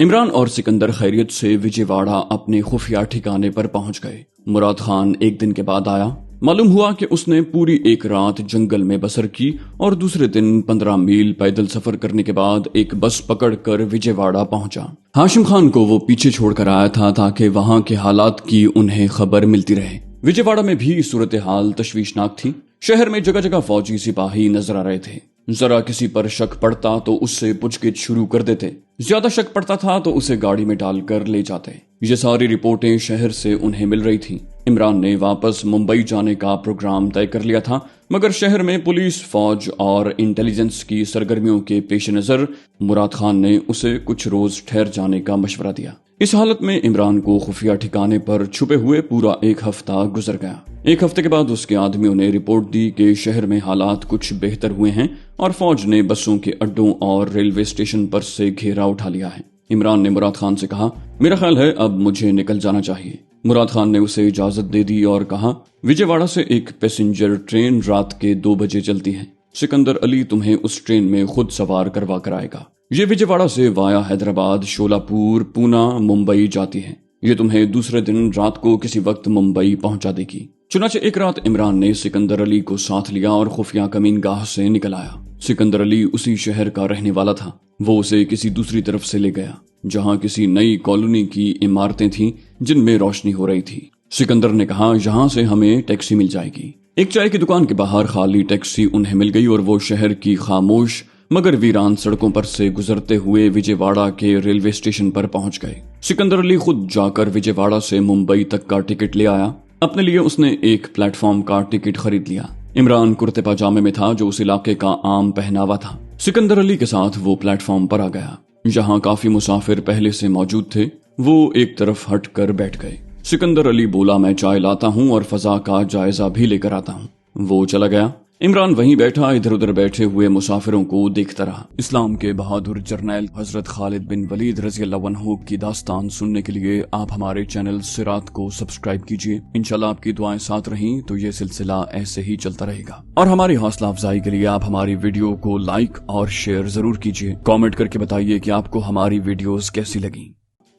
عمران اور سکندر خیریت سے وجےواڑا اپنے خفیہ ٹھکانے پر پہنچ گئے۔ مراد خان ایک دن کے بعد آیا۔ معلوم ہوا کہ اس نے پوری ایک رات جنگل میں بسر کی اور دوسرے دن 15 میل پیدل سفر کرنے کے بعد ایک بس پکڑ کر وجےواڑا پہنچا۔ ہاشم خان کو وہ پیچھے چھوڑ کر آیا تھا تاکہ وہاں کے حالات کی انہیں خبر ملتی رہے۔ وجےواڑا میں بھی صورتحال تشویشناک تھی۔ شہر میں جگہ جگہ فوجی سپاہی نظر آ رہے تھے۔ ذرا کسی پر شک پڑتا تو اس سے پوچھ گچھ شروع کر دیتے، زیادہ شک پڑتا تھا تو اسے گاڑی میں ڈال کر لے جاتے۔ یہ ساری رپورٹیں شہر سے انہیں مل رہی تھیں۔ عمران نے واپس ممبئی جانے کا پروگرام طے کر لیا تھا، مگر شہر میں پولیس، فوج اور انٹیلیجنس کی سرگرمیوں کے پیش نظر مراد خان نے اسے کچھ روز ٹھہر جانے کا مشورہ دیا۔ اس حالت میں عمران کو خفیہ ٹھکانے پر چھپے ہوئے پورا ایک ہفتہ گزر گیا۔ ایک ہفتے کے بعد اس کے آدمیوں نے رپورٹ دی کہ شہر میں حالات کچھ بہتر ہوئے ہیں اور فوج نے بسوں کے اڈوں اور ریلوے اسٹیشن پر سے گھیرا اٹھا لیا ہے۔ عمران نے مراد خان سے کہا، میرا خیال ہے اب مجھے نکل جانا چاہیے۔ مراد خان نے اسے اجازت دے دی اور کہا، وجےواڑا سے ایک پیسنجر ٹرین رات کے 2 بجے چلتی ہے۔ سکندر علی تمہیں اس ٹرین میں خود سوار کروا کر آئے گا۔ یہ وجےواڑا سے وایا حیدرآباد، شولاپور، پونا، ممبئی جاتی ہے۔ یہ تمہیں دوسرے دن رات کو کسی وقت ممبئی پہنچا دے گی۔ چنانچہ ایک رات عمران نے سکندر علی کو ساتھ لیا اور خفیہ کمین گاہ سے نکل آیا۔ سکندر علی اسی شہر کا رہنے والا تھا۔ وہ اسے کسی دوسری طرف سے لے گیا جہاں کسی نئی کالونی کی عمارتیں تھیں جن میں روشنی ہو رہی تھی۔ سکندر نے کہا، یہاں سے ہمیں ٹیکسی مل جائے گی۔ ایک چائے کی دکان کے باہر خالی ٹیکسی انہیں مل گئی اور وہ شہر کی خاموش مگر ویران سڑکوں پر سے گزرتے ہوئے وجےواڑا کے ریلوے اسٹیشن پر پہنچ گئے۔ سکندر علی خود جا کر وجےواڑا سے ممبئی تک کا ٹکٹ لے آیا۔ اپنے لیے اس نے ایک پلیٹ فارم کا ٹکٹ خرید لیا۔ عمران کرتے پاجامے میں تھا جو اس علاقے کا عام پہناوا تھا۔ سکندر علی کے ساتھ وہ پلیٹ فارم پر آ گیا۔ جہاں کافی مسافر پہلے سے موجود تھے وہ ایک طرف ہٹ کر بیٹھ گئے۔ سکندر علی بولا، میں چائے لاتا ہوں اور فضا کا جائزہ بھی لے کر آتا ہوں۔ وہ چلا گیا۔ عمران وہیں بیٹھا ادھر ادھر بیٹھے ہوئے مسافروں کو دیکھتا رہا۔ اسلام کے بہادر جرنیل حضرت خالد بن ولید رضی اللہ عنہ کی داستان سننے کے لیے آپ ہمارے چینل سرات کو سبسکرائب کیجیے۔ انشاءاللہ آپ کی دعائیں ساتھ رہیں تو یہ سلسلہ ایسے ہی چلتا رہے گا، اور ہماری حوصلہ افزائی کے لیے آپ ہماری ویڈیو کو لائک اور شیئر ضرور کیجیے۔ کامنٹ کر کے بتائیے کہ آپ کو ہماری ویڈیوز کیسی لگیں۔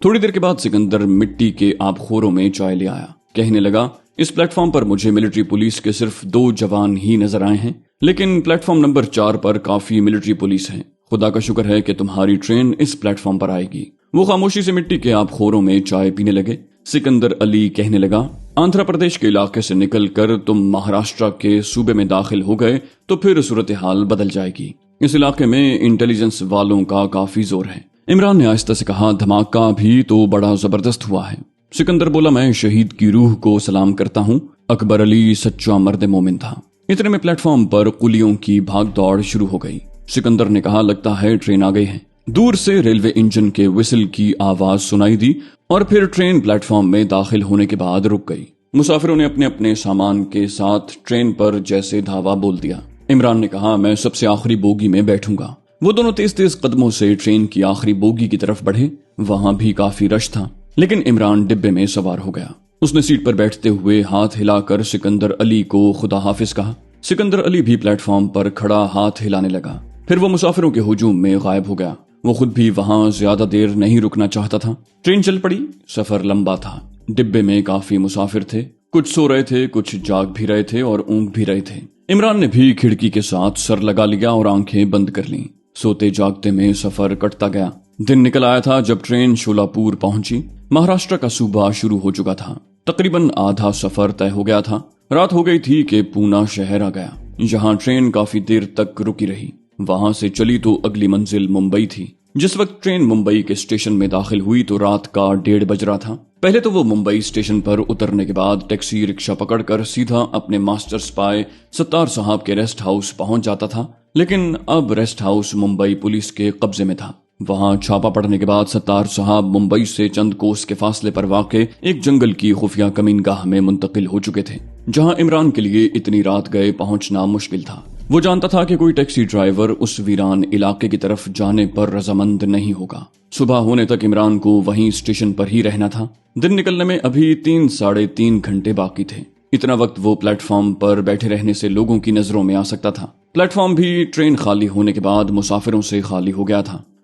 تھوڑی دیر کے بعد سکندر مٹی کے آب خوروں میں چائے لے آیا۔ کہنے لگا، اس پلیٹ فارم پر مجھے ملٹری پولیس کے صرف 2 جوان ہی نظر آئے ہیں، لیکن پلیٹ فارم نمبر 4 پر کافی ملٹری پولیس ہے۔ خدا کا شکر ہے کہ تمہاری ٹرین اس پلیٹ فارم پر آئے گی۔ وہ خاموشی سے مٹی کے آب خوروں میں چائے پینے لگے۔ سکندر علی کہنے لگا، آندھرا پردیش کے علاقے سے نکل کر تم مہاراشٹرا کے صوبے میں داخل ہو گئے تو پھر صورتحال بدل جائے گی۔ اس علاقے میں انٹیلیجنس والوں کا کافی زور ہے۔ عمران نے آہستہ سے کہا، دھماکہ بھی تو بڑا زبردست ہوا ہے۔ سکندر بولا، میں شہید کی روح کو سلام کرتا ہوں۔ اکبر علی سچا مرد مومن تھا۔ اتنے میں پلیٹ فارم پر قلیوں کی بھاگ دوڑ شروع ہو گئی۔ سکندر نے کہا، لگتا ہے ٹرین آ گئی ہے۔ دور سے ریلوے انجن کے وسل کی آواز سنائی دی اور پھر ٹرین پلیٹ فارم میں داخل ہونے کے بعد رک گئی۔ مسافروں نے اپنے اپنے سامان کے ساتھ ٹرین پر جیسے دھاوا بول دیا۔ عمران نے کہا، میں سب سے آخری بوگی میں بیٹھوں گا۔ وہ دونوں تیز تیز قدموں سے ٹرین کی آخری بوگی کی طرف بڑھے۔ وہاں بھی کافی رش تھا، لیکن عمران ڈبے میں سوار ہو گیا۔ اس نے سیٹ پر بیٹھتے ہوئے ہاتھ ہلا کر سکندر علی کو خدا حافظ کہا۔ سکندر علی بھی پلیٹ فارم پر کھڑا ہاتھ ہلانے لگا۔ پھر وہ مسافروں کے ہجوم میں غائب ہو گیا۔ وہ خود بھی وہاں زیادہ دیر نہیں رکنا چاہتا تھا۔ ٹرین چل پڑی۔ سفر لمبا تھا۔ ڈبے میں کافی مسافر تھے، کچھ سو رہے تھے، کچھ جاگ بھی رہے تھے اور اونگ بھی رہے تھے۔ عمران نے بھی کھڑکی کے ساتھ سر لگا لیا اور آنکھیں بند کر لیں۔ سوتے جاگتے میں سفر کٹتا گیا۔ دن نکل آیا تھا جب ٹرین شولاپور پہنچی۔ مہاراشٹر کا صوبہ شروع ہو چکا تھا۔ تقریباً آدھا سفر طے ہو گیا تھا۔ رات ہو گئی تھی کہ پونا شہر آ گیا، جہاں ٹرین کافی دیر تک رکی رہی۔ وہاں سے چلی تو اگلی منزل ممبئی تھی۔ جس وقت ٹرین ممبئی کے اسٹیشن میں داخل ہوئی تو رات کا 1:30 بج رہا تھا۔ پہلے تو وہ ممبئی اسٹیشن پر اترنے کے بعد ٹیکسی رکشہ پکڑ کر سیدھا اپنے ماسٹر سپائے ستار صاحب کے ریسٹ ہاؤس پہنچ جاتا تھا، لیکن اب ریسٹ ہاؤس ممبئی پولیس کے قبضے میں تھا۔ وہاں چھاپا پڑنے کے بعد ستار صاحب ممبئی سے چند کوس کے فاصلے پر واقع ایک جنگل کی خفیہ کمین گاہ میں منتقل ہو چکے تھے، جہاں عمران کے لیے اتنی رات گئے پہنچنا مشکل تھا۔ وہ جانتا تھا کہ کوئی ٹیکسی ڈرائیور اس ویران علاقے کی طرف جانے پر رضامند نہیں ہوگا۔ صبح ہونے تک عمران کو وہیں اسٹیشن پر ہی رہنا تھا۔ دن نکلنے میں ابھی 3-3.5 گھنٹے باقی تھے۔ اتنا وقت وہ پلیٹ فارم پر بیٹھے رہنے سے لوگوں کی نظروں میں آ سکتا تھا۔ پلیٹ فارم بھی ٹرین خالی ہونے کے بعد مسافروں سے خالی ہو گیا تھا۔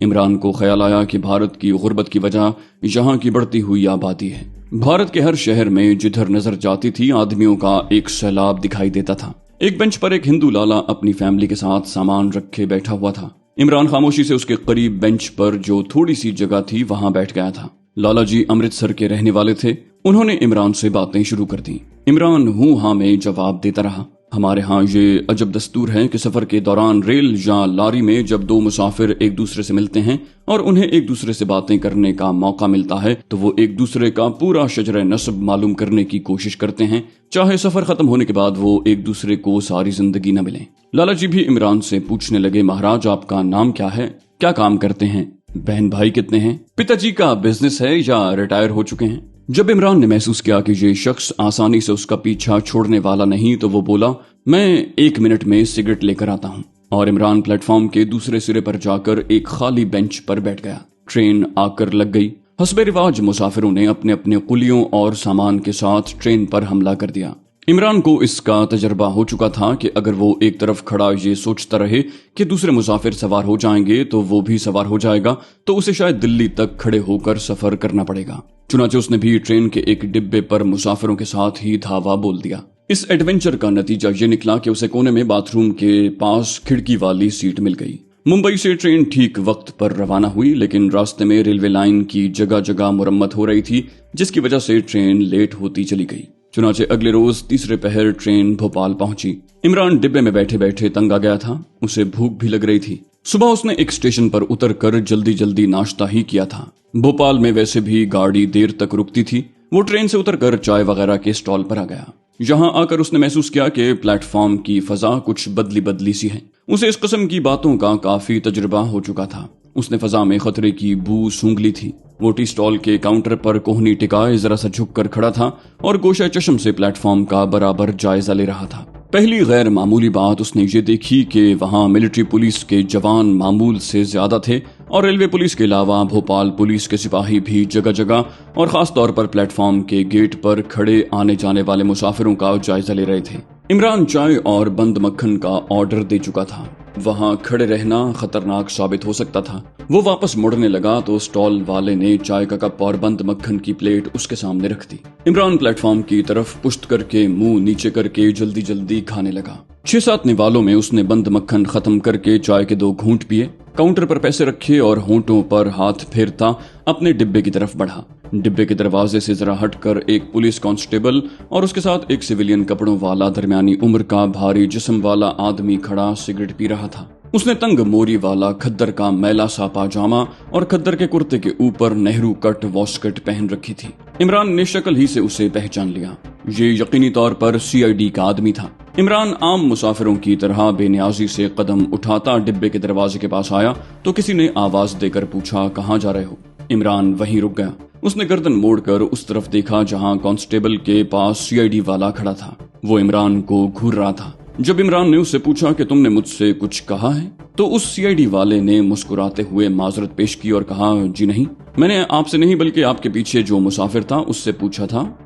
عمران کو خیال آیا کہ بھارت کی غربت کی وجہ یہاں کی بڑھتی ہوئی آبادی ہے۔ بھارت کے ہر شہر میں جدھر نظر جاتی تھی آدمیوں کا ایک سیلاب دکھائی دیتا تھا۔ ایک بینچ پر ایک ہندو لالا اپنی فیملی کے ساتھ سامان رکھے بیٹھا ہوا تھا۔ عمران خاموشی سے اس کے قریب بینچ پر جو تھوڑی سی جگہ تھی وہاں بیٹھ گیا تھا۔ لالا جی امرتسر کے رہنے والے تھے۔ انہوں نے عمران سے باتیں شروع کر دیں۔ عمران ہوں ہاں میں جواب دیتا رہا۔ ہمارے ہاں یہ عجب دستور ہے کہ سفر کے دوران ریل یا لاری میں جب دو مسافر ایک دوسرے سے ملتے ہیں اور انہیں ایک دوسرے سے باتیں کرنے کا موقع ملتا ہے تو وہ ایک دوسرے کا پورا شجرہ نسب معلوم کرنے کی کوشش کرتے ہیں، چاہے سفر ختم ہونے کے بعد وہ ایک دوسرے کو ساری زندگی نہ ملیں۔ لالا جی بھی عمران سے پوچھنے لگے، مہاراج آپ کا نام کیا ہے؟ کیا کام کرتے ہیں؟ بہن بھائی کتنے ہیں؟ پتا جی کا بزنس ہے یا ریٹائر ہو چکے ہیں؟ جب عمران نے محسوس کیا کہ یہ شخص آسانی سے اس کا پیچھا چھوڑنے والا نہیں تو وہ بولا، میں 1 منٹ میں سگریٹ لے کر آتا ہوں، اور عمران پلیٹ فارم کے دوسرے سرے پر جا کر ایک خالی بینچ پر بیٹھ گیا۔ ٹرین آ کر لگ گئی۔ حسب رواج مسافروں نے اپنے اپنے قلیوں اور سامان کے ساتھ ٹرین پر حملہ کر دیا۔ عمران کو اس کا تجربہ ہو چکا تھا کہ اگر وہ ایک طرف کھڑا یہ سوچتا رہے کہ دوسرے مسافر سوار ہو جائیں گے تو وہ بھی سوار ہو جائے گا تو اسے شاید دلی تک کھڑے ہو کر سفر کرنا پڑے گا۔ چنانچہ اس نے بھی ٹرین کے ایک ڈبے پر مسافروں کے ساتھ ہی دھاوا بول دیا۔ اس ایڈونچر کا نتیجہ یہ نکلا کہ اسے کونے میں باتھ روم کے پاس کھڑکی والی سیٹ مل گئی۔ ممبئی سے ٹرین ٹھیک وقت پر روانہ ہوئی، لیکن راستے میں ریلوے لائن کی جگہ جگہ مرمت ہو رہی تھی جس کی وجہ سے ٹرین لیٹ ہوتی چلی گئی۔ چنانچہ اگلے روز تیسرے پہر ٹرین بھوپال پہنچی۔ عمران ڈبے میں بیٹھے بیٹھے تنگ آ گیا تھا، اسے بھوک بھی لگ رہی تھی۔ صبح اس نے ایک اسٹیشن پر اتر کر جلدی جلدی ناشتہ ہی کیا تھا۔ بھوپال میں ویسے بھی گاڑی دیر تک رکتی تھی۔ وہ ٹرین سے اتر کر چائے وغیرہ کے اسٹال پر آ گیا۔ یہاں آ کر اس نے محسوس کیا کہ پلیٹ فارم کی فضا کچھ بدلی بدلی سی ہے۔ اسے اس قسم کی باتوں کا کافی تجربہ ہو چکا تھا۔ اس نے فضا میں خطرے کی بو سونگھ لی تھی۔ وہ ٹی اسٹال کے کاؤنٹر پر کوہنی ٹکائے ذرا سا جھک کر کھڑا تھا اور گوشہ چشم سے پلیٹ فارم کا برابر جائزہ لے رہا تھا۔ پہلی غیر معمولی بات اس نے یہ دیکھی کہ وہاں ملٹری پولیس کے جوان معمول سے زیادہ تھے اور ریلوے پولیس کے علاوہ بھوپال پولیس کے سپاہی بھی جگہ جگہ اور خاص طور پر پلیٹ فارم کے گیٹ پر کھڑے آنے جانے والے مسافروں کا جائزہ لے رہے تھے۔ عمران چائے اور بند مکھن کا آرڈر دے چکا تھا۔ وہاں کھڑے رہنا خطرناک ثابت ہو سکتا تھا۔ وہ واپس مڑنے لگا تو اسٹال والے نے چائے کا کپ اور بند مکھن کی پلیٹ اس کے سامنے رکھ دی۔ عمران پلیٹ فارم کی طرف پشت کر کے منہ نیچے کر کے جلدی جلدی کھانے لگا۔ 6-7 نوالوں میں اس نے بند مکھن ختم کر کے چائے کے 2 گھونٹ پیے، کاؤنٹر پر پیسے رکھے اور ہونٹوں پر ہاتھ پھیرتا اپنے ڈبے کی طرف بڑھا۔ ڈبے کے دروازے سے ذرا ہٹ کر ایک پولیس کانسٹیبل اور اس کے ساتھ ایک سویلین کپڑوں والا درمیانی عمر کا بھاری جسم والا آدمی کھڑا سگریٹ پی رہا تھا۔ اس نے تنگ موری والا کھدر کا میلا سا پاجامہ اور کھدر کے کرتے کے اوپر نہرو کٹ واسکٹ پہن رکھی تھی۔ عمران نے شکل ہی سے اسے پہچان لیا۔ یہ یقینی طور پر CID کا آدمی تھا۔ عمران عام مسافروں کی طرح بے نیازی سے قدم اٹھاتا ڈبے کے دروازے کے پاس آیا تو کسی نے آواز دے کر پوچھا، کہاں جا رہے ہو؟ عمران وہیں رک گیا۔ اس نے گردن موڑ کر اس طرف دیکھا جہاں کانسٹیبل کے پاس CID والا کھڑا تھا۔ وہ عمران کو گھور رہا تھا۔ جب عمران نے اس سے پوچھا کہ تم نے مجھ سے کچھ کہا ہے تو اس CID والے نے مسکراتے ہوئے معذرت پیش کی اور کہا، جی نہیں، میں نے آپ سے نہیں بلکہ آپ کے پیچھے جو مسافر تھا اس سے پوچھا تھا،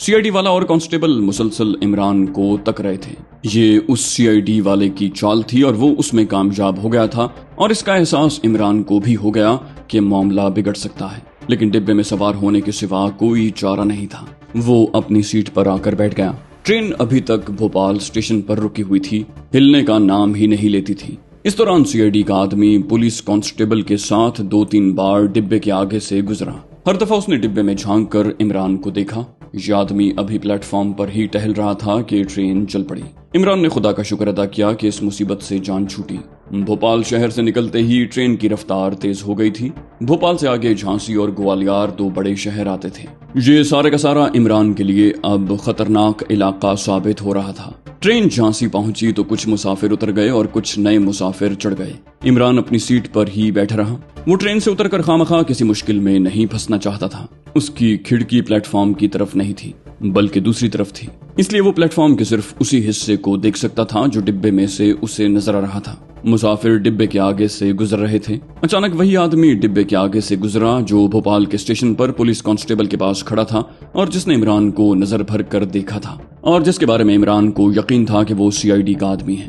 CID والا اور کانسٹیبل مسلسل عمران کو تک رہے تھے۔ یہ اس CID والے کی چال تھی اور وہ اس میں کامیاب ہو گیا تھا اور اس کا احساس عمران کو بھی ہو گیا کہ معاملہ بگڑ سکتا ہے، لیکن ڈبے میں سوار ہونے کے سوا کوئی چارہ نہیں تھا۔ وہ اپنی سیٹ پر آ کر بیٹھ گیا۔ ٹرین ابھی تک بھوپال اسٹیشن پر رکی ہوئی تھی، ہلنے کا نام ہی نہیں لیتی تھی۔ اس دوران CID کا آدمی پولیس کانسٹیبل کے ساتھ 2-3 بار ڈبے کے آگے سے گزرا۔ ہر دفعہ اس نے ڈبے میں جھانک کر عمران کو دیکھا۔ یہ آدمی ابھی پلیٹ فارم پر ہی ٹہل رہا تھا کہ ٹرین چل پڑی۔ عمران نے خدا کا شکر ادا کیا کہ اس مصیبت سے جان چھوٹی۔ بھوپال شہر سے نکلتے ہی ٹرین کی رفتار تیز ہو گئی تھی۔ بھوپال سے آگے جھانسی اور گوالیار 2 بڑے شہر آتے تھے۔ یہ سارے کا سارا عمران کے لیے اب خطرناک علاقہ ثابت ہو رہا تھا۔ ٹرین جھانسی پہنچی تو کچھ مسافر اتر گئے اور کچھ نئے مسافر چڑھ گئے۔ عمران اپنی سیٹ پر ہی بیٹھا رہا۔ وہ ٹرین سے اتر کر خامخواہ کسی مشکل میں نہیں پھنسنا چاہتا تھا۔ اس کی کھڑکی پلیٹ فارم کی طرف نہیں تھی بلکہ دوسری طرف تھی، اس لیے وہ پلیٹ فارم کے صرف اسی حصے کو دیکھ سکتا تھا جو ڈبے میں سے اسے نظر آ رہا تھا۔ مسافر ڈبے کے آگے سے گزر رہے تھے۔ اچانک وہی آدمی ڈبے کے آگے سے گزرا جو بھوپال کے اسٹیشن پر پولیس کانسٹیبل کے پاس کھڑا تھا اور جس نے عمران کو نظر بھر کر دیکھا تھا اور جس کے بارے میں عمران کو یقین تھا کہ وہ CID کا آدمی ہے۔